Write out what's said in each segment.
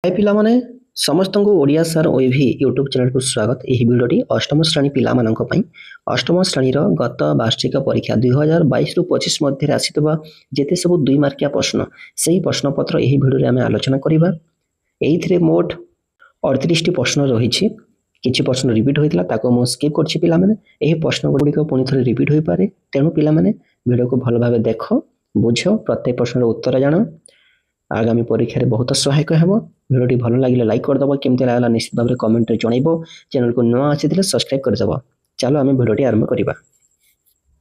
हाय पिलामाने समस्तଙ୍କୁ Odia sir OAV YouTube ଚ୍ୟାନେଲକୁ ସ୍ୱାଗତ। ଏହି ଭିଡ଼ିଓଟି ଅଷ୍ଟମ ଶ୍ରେଣୀ ପିଲାମାନଙ୍କ ପାଇଁ ଅଷ୍ଟମ ଶ୍ରେଣୀର ଗତ ବାର୍ଷିକ ପରୀକ୍ଷା 2022ରୁ 25 ମଧ୍ୟରେ ଆସିଥିବା ଯେତେ ସବୁ 2 ମାର୍କିଆ ପ୍ରଶ୍ନ ସେହି ପ୍ରଶ୍ନପତ୍ର ଏହି ଭିଡ଼ିଓରେ ଆମେ ଆଲୋଚନା କରିବା। ଏଇଥିରେ ମୋଟ 38ଟି ପ୍ରଶ୍ନ ରହିଛି। କିଛି ପ୍ରଶ୍ନ ରିପିଟ୍ ହୋଇଥିଲା, ତାକୁ ମୁଁ ସ୍କିପ୍ କରିଛି ପିଲାମାନେ। ଏହି ପ୍ରଶ୍ନଗୁଡ଼ିକ ପୁଣି ଥରେ ରିପିଟ୍ ହୋଇପାରେ, ତେଣୁ ପିଲାମାନେ ଭିଡ଼ିଓକୁ ଭଲ ଭାବେ ଦେଖ, ବୁଝ, ପ୍ରତ୍ୟେକ ପ୍ରଶ୍ନର ଉତ୍ତର ଜାଣ। आगामी परीक्षा बहुत सहायक हो। भिडियोटी भल लगे लाइक करदेव, केमती लगला निश्चित भाव में कमेंट जनइब। चैनल को नुआ आसी सब्सक्राइब करदेव। चलो आम भिडियोटी आरंभ करवा।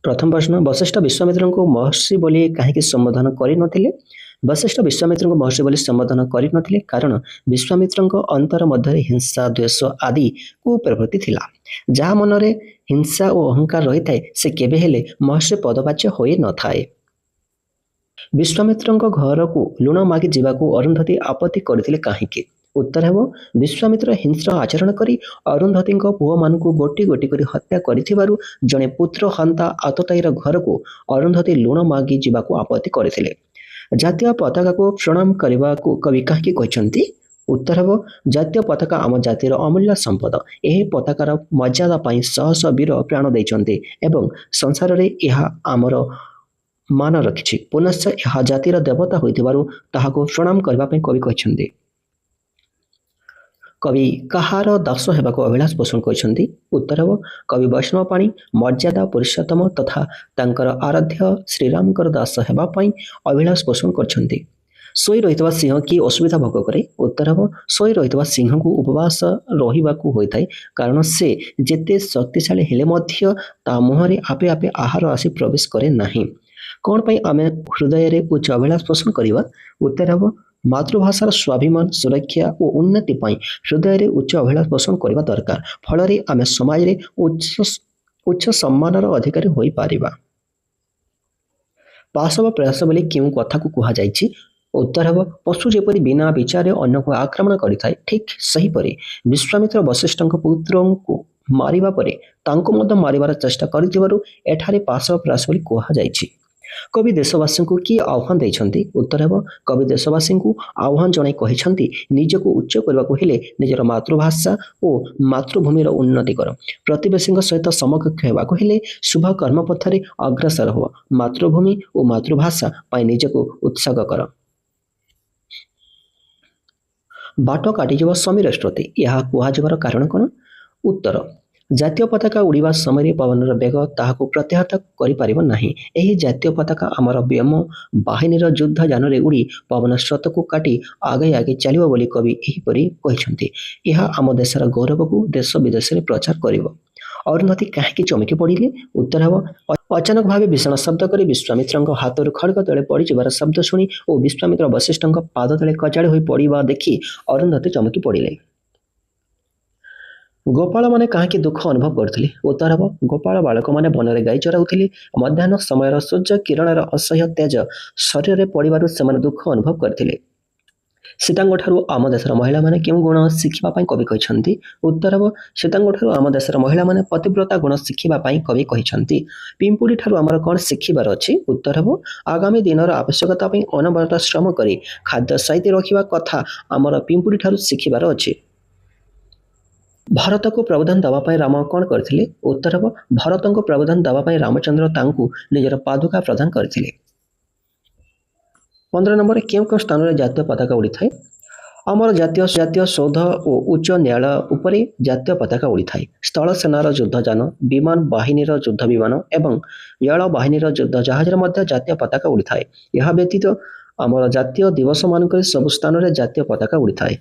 प्रथम प्रश्न, वशिष्ठ विश्वामित्र को महर्षि बोली कहीं संबोधन करनथिले? वशिष्ठ विश्वामित्र को महर्षि बोली संबोधन करनथिले कारण विश्वामित्र अंतर मध्य हिंसा, द्वेष आदि कुप्रवृत्ति थिला। जहाँ मनरे हिंसा और अहंकार रही थाए से केबे हेले महर्षि पदवाच्य होई न थाए। विश्वामित्र घर को लुण मागी जावाक अरुंधति आपत्ति करथिले काहेकि? उत्तर है विश्वामित्र हिंस्र आचरण करी अरुंधति पुओ मान गोटी गोटी करी हत्या करिथिबारु जणे पुत्र हंता आतताईर घर को अरुंधति लुण मागी जावाक आपत्ति करथिले। जातीय पताका को प्रणाम करने को कवि काहेकि कहछंती? उत्तर है जातीय पताका आम जातिर अमूल्य संपद। यह पताकार मर्यादा पाई शह शह वीर प्राण दैछंती एवं संसार रे यह आमर मान रखिछि। पुनश्च यह जातिर देवता होइथिबारु ताहाको प्रणाम करबा पई कवि कहछंती। कवि कहार दास हेबाको अभिलाष पोषण करछंती? उत्तर है कवि वैष्णव पाणी मर्यादा पुरुषोत्तम तथा तांकर आराध्य श्रीरामकर दास हेबा पई अभिलाष पोषण करछंती। सोई रहितबा सिंह की असुविधा भोग करे? उत्तर है सोई रहितबा सिंह को उपवास रहिबाकू होइथाय कारण से जेते शक्तिशाली हेले मध्य ता मुहरे आपे आपे आहार आसी प्रवेश करे नाही। कौन पाई आमे हृदय रे उच्च अभिलाष पोषण करिवा? उत्तर है मातृभाषार स्वाभिमान, सुरक्षा और उन्नति पाई हृदय रे उच्च अभिलाष पोषण करिवा दरकार। फल रे आमे समाज रे उच्च सम्मानर अधिकारी होई पारिबा। पाशव प्रयास बोली क्यों कथा को कहा जाइछि? उत्तर है पशु जेपरी बिना विचार अन्य को आक्रमण करिथाय, ठीक सही परी विश्वामित्र वशिष्ठ पुत्र को मारिबा परे तांको मध्य मारिबार चेष्टा करिथिबारु एठारे पाशव प्रयास बोली कहा जाइछि। कवि देशवासी को कि आह्वान देइछंती? उत्तर है कवि देशवासी को आह्वान जणाई कहिछंती निजको उच्च करबाकू हेले निजर मातृभाषा और मातृभूमिर उन्नति कर। प्रतिवेशी सहित समकक्ष हेबाकू हेले शुभ कर्म पथरे अग्रसर हो। मातृभूमि और मातृभाषा पाई निजको उत्सर्ग कर। बाट काटिजिब समीर स्रोते, यह कुहाଯିबार कारण कौन? उत्तर जातीय पताका उड़ीबा समय पवनर बेग ताहाको प्रत्याहत करिपारिब नाही। एही जातीय पताका आमर व्योम बाहिनीर युद्ध जानरे उड़ी पवन स्रोत को काटी आगे आगे चलिब बोली कवि एहीपरि कहिछंती। यह आम देशर गौरव को देश विदेश में प्रचार करिब। अरुंधति काहेकि चमकी पड़िले? उत्तर है अचानक भावे भीषण शब्द करी विश्वामित्र हाथर खड़ग तले पड़ जावार शब्द शुणी और विश्वामित्र वशिष्ठ पाद तले कचाड़ी होई पड़िबा देखि अरुंधति चमकी पड़िले। गोपाल माने कहीं दुख अनुभव करथिले? उत्तर है गोपाल बालक माने बनरे गाई चराउथिले। मध्याह्न समय सूर्य किरणर असह्य तेज शरीर में पड़ू से दुख अनुभव करथिले। सीतांग ठारू आम देशर महिला माने क्यों गुण शिखिबा पई कवि कहिछंती? उत्तर है सीतांग ठारू आम देशर महिला माने पतिव्रता गुण शिखिबा पई कवि कहिछंती। पिंपुड़ी ठारू आमर कोन शिखिबार अछि? उत्तर है आगामी दिनर आवश्यकता पई अनवरत श्रम करी खाद्य साइती रखिबा कथा आमर पिंपुड़ी ठारू शिखिबार अछि। भारत को प्रबोधन दवाई राम कौन करथिले? उत्तर है भारत को प्रबोधन दवाई रामचंद्र तांकु निजर पादुका प्रदान करथिले। 15 नंबर क्यों क्यों स्थान में जातीय पताका उड़ी थाए? आमर जातीय सौध और उच्च न्यायालय उपरे जातीय पताका उड़ी थाए। स्थल सेनार युद्धजान, विमान बाहिनीर युद्ध विमान एवं जल बाहिनीर युद्ध जहाज मध्य जातीय पताका उड़ी थाए। यह व्यतीत आमर जातीय दिवस मानक सब स्थान में जातीय पताका उड़ी थाए।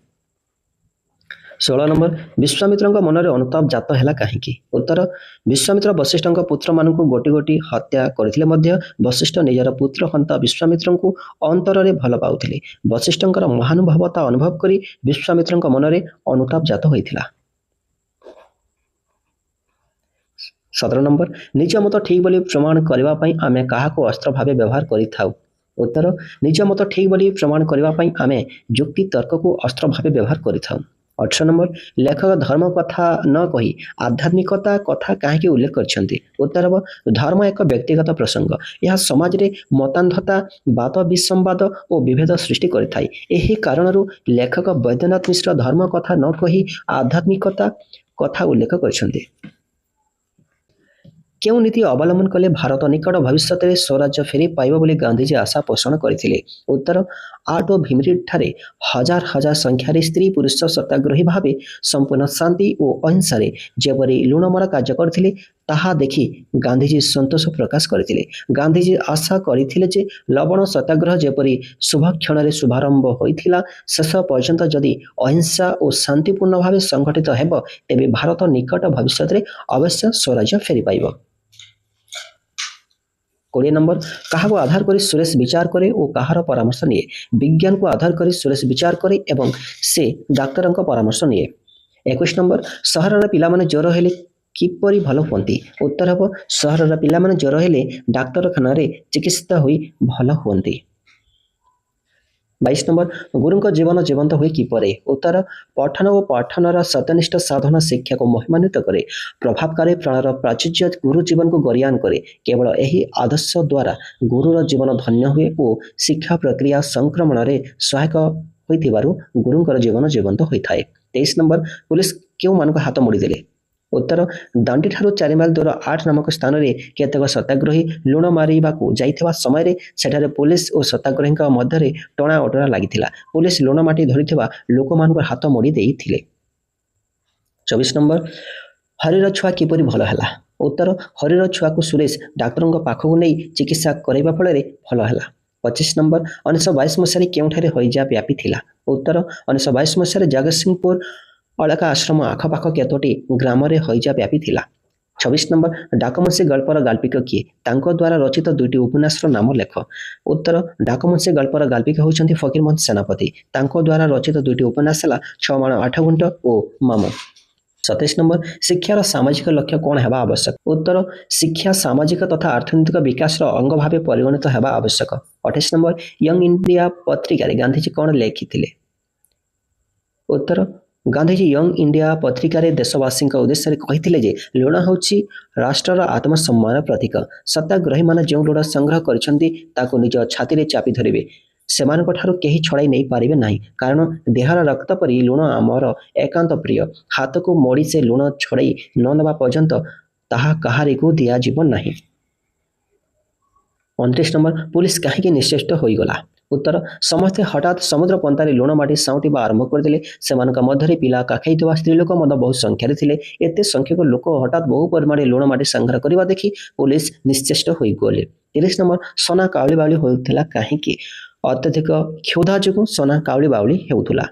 16 नंबर विश्वामित्र मनरे अनुताप जात है कहीं? उत्तर विश्वामित्र वशिष्ठ पुत्र मान गोटी गोटी हत्या करथिले मध्य वशिष्ठ निजर पुत्र हंता विश्वामित्र को अंतर रे भल पाउथिले। वशिष्ठंकर महानुभावता अनुभव करी विश्वामित्र मनरे अनुताप जात होइथिला। 17 नंबर निज मत ठीक बोली प्रमाण करबा पई आमे काहाको अस्त्र भावे व्यवहार करिथाउ? उत्तर निज मत ठीक बोली प्रमाण करबा पई आमे युक्ति तर्क को अस्त्र भावे व्यवहार करिथाउ। ଅଠର ନମ୍ବର ଲେଖକ ଧର୍ମ କଥା ନ କହି ଆଧ୍ୟାତ୍ମିକତା କଥା କାହିଁକି ଉଲ୍ଲେଖ କରିଛନ୍ତି? ଉତ୍ତର ହେବ ଧର୍ମ ଏକ ବ୍ୟକ୍ତିଗତ ପ୍ରସଙ୍ଗ। ଏହା ସମାଜରେ ମତାନ୍ଧତା, ବାଦ ବିସମ୍ବାଦ ଓ ବିଭେଦ ସୃଷ୍ଟି କରିଥାଏ। ଏହି କାରଣରୁ ଲେଖକ ବୈଦ୍ୟନାଥ ମିଶ୍ର ଧର୍ମ କଥା ନ କହି ଆଧ୍ୟାତ୍ମିକତା କଥା ଉଲ୍ଲେଖ କରିଛନ୍ତି। କେଉଁ ନୀତି ଅବଲମ୍ବନ କଲେ ଭାରତ ନିକଟ ଭବିଷ୍ୟତରେ ସ୍ୱରାଜ୍ୟ ଫେରି ପାଇବ ବୋଲି ଗାନ୍ଧିଜୀ ଆଶା ପୋଷଣ କରିଥିଲେ? ଉତ୍ତର ଆଟ ଓ ଭୀମରିଠାରେ ହଜାର ହଜାର ସଂଖ୍ୟାରେ ସ୍ତ୍ରୀ ପୁରୁଷ ସତ୍ୟାଗ୍ରହୀ ଭାବେ ସମ୍ପୂର୍ଣ୍ଣ ଶାନ୍ତି ଓ ଅହିଂସାରେ ଯେପରି ଲୁଣମରା କାର୍ଯ୍ୟ କରିଥିଲେ ତାହା ଦେଖି ଗାନ୍ଧିଜୀ ସନ୍ତୋଷ ପ୍ରକାଶ କରିଥିଲେ। ଗାନ୍ଧିଜୀ ଆଶା କରିଥିଲେ ଯେ ଲବଣ ସତ୍ୟାଗ୍ରହ ଯେପରି ଶୁଭକ୍ଷଣରେ ଶୁଭାରମ୍ଭ ହୋଇଥିଲା, ଶେଷ ପର୍ଯ୍ୟନ୍ତ ଯଦି ଅହିଂସା ଓ ଶାନ୍ତିପୂର୍ଣ୍ଣ ଭାବେ ସଂଗଠିତ ହେବ ତେବେ ଭାରତ ନିକଟ ଭବିଷ୍ୟତରେ ଅବଶ୍ୟ ସ୍ୱରାଜ୍ୟ ଫେରି ପାଇବ। 20 ନମ୍ବର କାହାକୁ ଆଧାର କରି ସୁରେଶ ବିଚାର କରେ ଓ କାହାର ପରାମର୍ଶ ନିଏ? ବିଜ୍ଞାନକୁ ଆଧାର କରି ସୁରେଶ ବିଚାର କରେ ଏବଂ ସେ ଡାକ୍ତରଙ୍କ ପରାମର୍ଶ ନିଏ। 21 ନମ୍ବର ସହରର ପିଲାମାନେ ଜ୍ୱର ହେଲେ କିପରି ଭଲ ହୁଅନ୍ତି? ଉତ୍ତର ହେବ ସହରର ପିଲାମାନେ ଜ୍ୱର ହେଲେ ଡାକ୍ତରଖାନାରେ ଚିକିତ୍ସିତ ହୋଇ ଭଲ ହୁଅନ୍ତି। 22 ନମ୍ବର ଗୁରୁଙ୍କ ଜୀବନ ଜୀବନ୍ତ ହୁଏ କିପରି? ଉତ୍ତର ପଠନ ଓ ପଠନର ସତ୍ୟନିଷ୍ଠ ସାଧନା ଶିକ୍ଷାକୁ ମହିମାନ୍ୱିତ କରେ। ପ୍ରଭାବକାରୀ ପ୍ରାଣର ପ୍ରାଚୁର୍ଯ୍ୟ ଗୁରୁ ଜୀବନକୁ ଗରିୟାନ କରେ। କେବଳ ଏହି ଆଦର୍ଶ ଦ୍ୱାରା ଗୁରୁର ଜୀବନ ଧନ୍ୟ ହୁଏ ଓ ଶିକ୍ଷା ପ୍ରକ୍ରିୟା ସଂକ୍ରମଣରେ ସହାୟକ ହୋଇଥିବାରୁ ଗୁରୁଙ୍କର ଜୀବନ ଜୀବନ୍ତ ହୋଇଥାଏ। 23 ନମ୍ବର ପୁଲିସ କେଉଁମାନଙ୍କ ହାତ ମୋଡ଼ିଦେଲେ? ଉତ୍ତର ଦାଣ୍ଡିଠାରୁ 4 ମାଇଲ ଦୂର 8 ନାମକ ସ୍ଥାନରେ କେତେକ ସତ୍ୟାଗ୍ରହୀ ଲୁଣ ମାରିବାକୁ ଯାଇଥିବା ସମୟରେ ସେଠାରେ ପୁଲିସ ଓ ସତ୍ୟାଗ୍ରହୀଙ୍କ ମଧ୍ୟରେ ଟଣା ଓଟରା ଲାଗିଥିଲା। ପୁଲିସ ଲୁଣ ମାଟି ଧରିଥିବା ଲୋକମାନଙ୍କ ହାତ ମୋଡ଼ି ଦେଇଥିଲେ। 24 ନମ୍ବର ହରିର ଛୁଆ କିପରି ଭଲ ହେଲା? ଉତ୍ତର ହରିର ଛୁଆକୁ ସୁରେଶ ଡାକ୍ତରଙ୍କ ପାଖକୁ ନେଇ ଚିକିତ୍ସା କରାଇବା ଫଳରେ ଭଲ ହେଲା। 25 ନମ୍ବର 1922 ମସିହାରେ କେଉଁଠାରେ ହଇଜା ବ୍ୟାପିଥିଲା? ଉତ୍ତର 1922 ମସିହାରେ ଜଗତସିଂହପୁର ଅଳକା ଆଶ୍ରମ ଆଖପାଖ କେତୋଟି ଗ୍ରାମରେ ହଇଜା ବ୍ୟାପିଥିଲା। 26 ନମ୍ବର ଡାକମୁନ୍ସି ଗଳ୍ପର ଗାଳ୍ପିକ କିଏ? ତାଙ୍କ ଦ୍ୱାରା ରଚିତ ଦୁଇଟି ଉପନ୍ୟାସର ନାମ ଲେଖ। ଉତ୍ତର ଡାକମୁନ୍ସି ଗଳ୍ପର ଗାଳ୍ପିକ ହେଉଛନ୍ତି ଫକୀରମୋହନ ସେନାପତି। ତାଙ୍କ ଦ୍ୱାରା ରଚିତ ଦୁଇଟି ଉପନ୍ୟାସ ହେଲା 6 ମାଣ 8 ଗୁଣ୍ଠ ଓ ମାମୁଁ। 27 ନମ୍ବର ଶିକ୍ଷାର ସାମାଜିକ ଲକ୍ଷ୍ୟ କ'ଣ ହେବା ଆବଶ୍ୟକ? ଉତ୍ତର ଶିକ୍ଷା ସାମାଜିକ ତଥା ଅର୍ଥନୈତିକ ବିକାଶର ଅଙ୍ଗ ଭାବେ ପରିଗଣିତ ହେବା ଆବଶ୍ୟକ। 28 ନମ୍ବର ୟଙ୍ଗ ଇଣ୍ଡିଆ ପତ୍ରିକାରେ ଗାନ୍ଧିଜୀ କ'ଣ ଲେଖିଥିଲେ? ଉତ୍ତର ଗାନ୍ଧିଜୀ ୟଙ୍ଗ ଇଣ୍ଡିଆ ପତ୍ରିକାରେ ଦେଶବାସୀଙ୍କ ଉଦ୍ଦେଶ୍ୟରେ କହିଥିଲେ ଯେ ଲୁଣ ହେଉଛି ରାଷ୍ଟ୍ରର ଆତ୍ମସମ୍ମାନର ପ୍ରତୀକ। ସତ୍ୟାଗ୍ରହୀମାନେ ଯେଉଁ ଲୁଣ ସଂଗ୍ରହ କରିଛନ୍ତି ତାକୁ ନିଜ ଛାତିରେ ଚାପି ଧରିବେ। ସେମାନଙ୍କଠାରୁ କେହି ଛଡ଼ାଇ ନେଇପାରିବେ ନାହିଁ, କାରଣ ଦେହର ରକ୍ତ ପରି ଲୁଣ ଆମର ଏକାନ୍ତ ପ୍ରିୟ। ହାତକୁ ମୋଡ଼ି ସେ ଲୁଣ ଛଡ଼ାଇ ନ ନେବା ପର୍ଯ୍ୟନ୍ତ ତାହା କାହାରିକୁ ଦିଆଯିବ ନାହିଁ। 29 ନମ୍ବର ପୁଲିସ କାହିଁକି ନିଶ୍ଚେଷ୍ଟ ହୋଇଗଲା? ଉତ୍ତର ସମସ୍ତେ ହଠାତ୍ ସମୁଦ୍ର ପନ୍ଥାରେ ଲୁଣ ମାଟି ସାଉଁଟିବା ଆରମ୍ଭ କରିଦେଲେ। ସେମାନଙ୍କ ମଧ୍ୟରେ ପିଲା କାଖେଇଥିବା ସ୍ତ୍ରୀ ଲୋକ ମଧ୍ୟ ବହୁ ସଂଖ୍ୟାରେ ଥିଲେ। ଏତେ ସଂଖ୍ୟକ ଲୋକ ହଠାତ୍ ବହୁ ପରିମାଣରେ ଲୁଣ ମାଟି ସଂଗ୍ରହ କରିବା ଦେଖି ପୁଲିସ ନିଶ୍ଚେଷ୍ଟ ହୋଇଗଲେ। 30 ନମ୍ବର ସନା କାଉଳି ବାଉଳି ହେଉଥିଲା କାହିଁକି? ଅତ୍ୟଧିକ କ୍ଷୁଧା ଯୋଗୁଁ ସନା କାଉଳି ବାଉଳି ହେଉଥିଲା।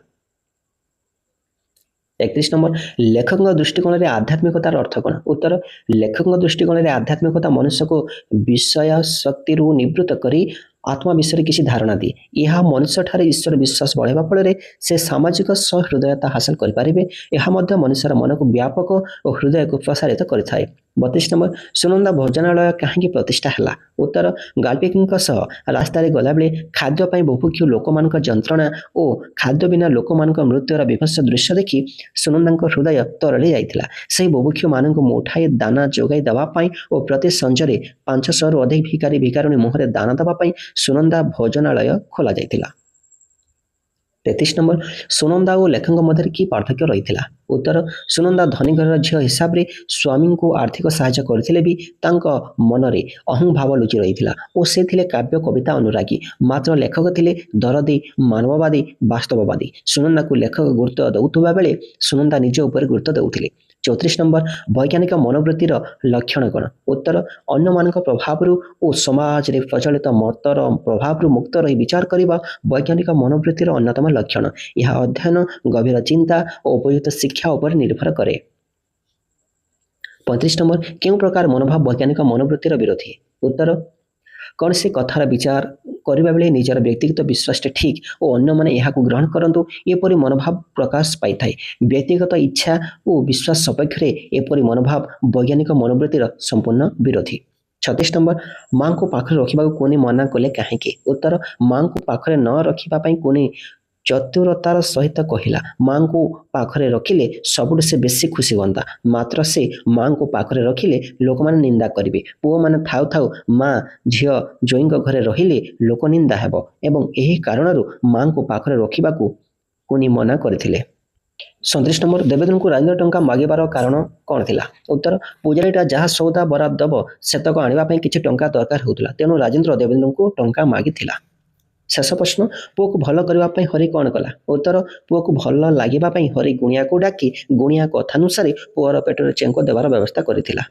31 ନମ୍ବର ଲେଖକଙ୍କ ଦୃଷ୍ଟିକୋଣରେ ଆଧ୍ୟାତ୍ମିକତାର ଅର୍ଥ କ'ଣ? ଉତ୍ତର ଲେଖକଙ୍କ ଦୃଷ୍ଟିକୋଣରେ ଆଧ୍ୟାତ୍ମିକତା ମନୁଷ୍ୟକୁ ବିଷୟାସକ୍ତିରୁ ନିବୃତ୍ତ କରି ଆତ୍ମା ବିଷୟରେ କିଛି ଧାରଣା ଦିଏ। ଏହା ମନୁଷ୍ୟଠାରେ ଈଶ୍ୱର ବିଶ୍ୱାସ ବଢ଼ାଇବା ଫଳରେ ସେ ସାମାଜିକ ସହୃଦୟତା ହାସଲ କରିପାରିବେ। ଏହା ମଧ୍ୟ ମନୁଷ୍ୟର ମନକୁ ବ୍ୟାପକ ଓ ହୃଦୟକୁ ପ୍ରସାରିତ କରିଥାଏ। 32 ନମ୍ବର ସୁନନ୍ଦା ଭୋଜନାଳୟ କାହିଁକି ପ୍ରତିଷ୍ଠା ହେଲା? ଉତ୍ତର ଗାଳ୍ପିକଙ୍କ ସହ ରାସ୍ତାରେ ଗଲାବେଳେ ଖାଦ୍ୟ ପାଇଁ ବୁଭୁକ୍ଷୁ ଲୋକମାନଙ୍କ ଯନ୍ତ୍ରଣା ଓ ଖାଦ୍ୟ ବିନା ଲୋକମାନଙ୍କ ମୃତ୍ୟୁର ବିଭତ୍ସ ଦୃଶ୍ୟ ଦେଖି ସୁନନ୍ଦାଙ୍କ ହୃଦୟ ତରଳି ଯାଇଥିଲା। ସେହି ବୁଭୁକ୍ଷୁମାନଙ୍କୁ ମୁଠାଏ ଦାନା ଯୋଗାଇ ଦେବା ପାଇଁ ଓ ପ୍ରତି ସଞ୍ଜରେ 500ରୁ ଅଧିକ ଭିକାରୀ ଭିକାରୁଣୀ ମୁହଁରେ ଦାନା ଦେବା ପାଇଁ ସୁନନ୍ଦା ଭୋଜନାଳୟ ଖୋଲାଯାଇଥିଲା। 33 ନମ୍ବର ସୁନନ୍ଦା ଓ ଲେଖକଙ୍କ ମଧ୍ୟରେ କି ପାର୍ଥକ୍ୟ ରହିଥିଲା? ଉତ୍ତର ସୁନନ୍ଦା ଧନୀ ଘରର ଝିଅ ହିସାବରେ ସ୍ୱାମୀଙ୍କୁ ଆର୍ଥିକ ସାହାଯ୍ୟ କରିଥିଲେ ବି ତାଙ୍କ ମନରେ ଅହଂଭାବ ଲୁଚି ରହିଥିଲା ଓ ସେ ଥିଲେ କାବ୍ୟ କବିତା ଅନୁରାଗୀ। ମାତ୍ର ଲେଖକ ଥିଲେ ଦରଦୀ, ମାନବବାଦୀ, ବାସ୍ତବବାଦୀ। ସୁନନ୍ଦାକୁ ଲେଖକ ଗୁରୁତ୍ୱ ଦେଉଥିବା ବେଳେ ସୁନନ୍ଦା ନିଜ ଉପରେ ଗୁରୁତ୍ୱ ଦେଉଥିଲେ। 34 ନମ୍ବର ବୈଜ୍ଞାନିକ ମନୋବୃତ୍ତିର ଲକ୍ଷଣ କ'ଣ? ଉତ୍ତର ଅନ୍ୟମାନଙ୍କ ପ୍ରଭାବରୁ ଓ ସମାଜରେ ପ୍ରଚଳିତ ମତର ପ୍ରଭାବରୁ ମୁକ୍ତ ରହି ବିଚାର କରିବା ବୈଜ୍ଞାନିକ ମନୋବୃତ୍ତିର ଅନ୍ୟତମ ଲକ୍ଷଣ। ଏହା ଅଧ୍ୟୟନ, ଗଭୀର ଚିନ୍ତା ଓ ଉପଯୁକ୍ତ ଶିକ୍ଷା ଉପରେ ନିର୍ଭର କରେ। 35 ନମ୍ବର କେଉଁ ପ୍ରକାର ମନୋଭାବ ବୈଜ୍ଞାନିକ ମନୋବୃତ୍ତିର ବିରୋଧୀ? ଉତ୍ତର କୌଣସି କଥାର ବିଚାର କରିବା ବେଳେ ନିଜର ବ୍ୟକ୍ତିଗତ ବିଶ୍ୱାସଟି ଠିକ୍ ଓ ଅନ୍ୟମାନେ ଏହାକୁ ଗ୍ରହଣ କରନ୍ତୁ, ଏପରି ମନୋଭାବ ପ୍ରକାଶ ପାଇଥାଏ। ବ୍ୟକ୍ତିଗତ ଇଚ୍ଛା ଓ ବିଶ୍ୱାସ ସପକ୍ଷରେ ଏପରି ମନୋଭାବ ବୈଜ୍ଞାନିକ ମନୋବୃତ୍ତିର ସମ୍ପୂର୍ଣ୍ଣ ବିରୋଧୀ। 36 ନମ୍ବର ମାଙ୍କୁ ପାଖରେ ରଖିବାକୁ କୁନି ମନା କଲେ କାହିଁକି? ଉତ୍ତର ମାଙ୍କୁ ପାଖରେ ନ ରଖିବା ପାଇଁ କୁନି ଚତୁରତାର ସହିତ କହିଲା, ମାଙ୍କୁ ପାଖରେ ରଖିଲେ ସବୁଠୁ ସେ ବେଶୀ ଖୁସି ହୁଅନ୍ତା। ମାତ୍ର ସେ ମାଙ୍କୁ ପାଖରେ ରଖିଲେ ଲୋକମାନେ ନିନ୍ଦା କରିବେ। ପୁଅମାନେ ଥାଉ ଥାଉ ମା ଝିଅ ଜ୍ୱାଇଁଙ୍କ ଘରେ ରହିଲେ ଲୋକନିନ୍ଦା ହେବ ଏବଂ ଏହି କାରଣରୁ ମାଙ୍କୁ ପାଖରେ ରଖିବାକୁ କୁନି ମନା କରିଥିଲେ। 37 ନମ୍ବର, ଦେବେନ୍ଦ୍ରଙ୍କୁ ରାଜେନ୍ଦ୍ର ଟଙ୍କା ମାଗିବାର କାରଣ କ'ଣ ଥିଲା? ଉତ୍ତର, ପୂଜାରୀଟା ଯାହା ସଉଦା ବରାଦ ଦେବ ସେତକ ଆଣିବା ପାଇଁ କିଛି ଟଙ୍କା ଦରକାର ହେଉଥିଲା। ତେଣୁ ରାଜେନ୍ଦ୍ର ଦେବେନ୍ଦ୍ରଙ୍କୁ ଟଙ୍କା ମାଗିଥିଲା। ଶେଷ ପ୍ରଶ୍ନ, ପୁଅକୁ ଭଲ କରିବା ପାଇଁ ହରି କ'ଣ କଲା? ଉତ୍ତର, ପୁଅକୁ ଭଲ ଲାଗିବା ପାଇଁ ହରି ଗୁଣିଆକୁ ଡାକି ଗୁଣିଆ କଥାନୁସାରେ ପୁଅର ପେଟରେ ଚେଙ୍କ ଦେବାର ବ୍ୟବସ୍ଥା କରିଥିଲା।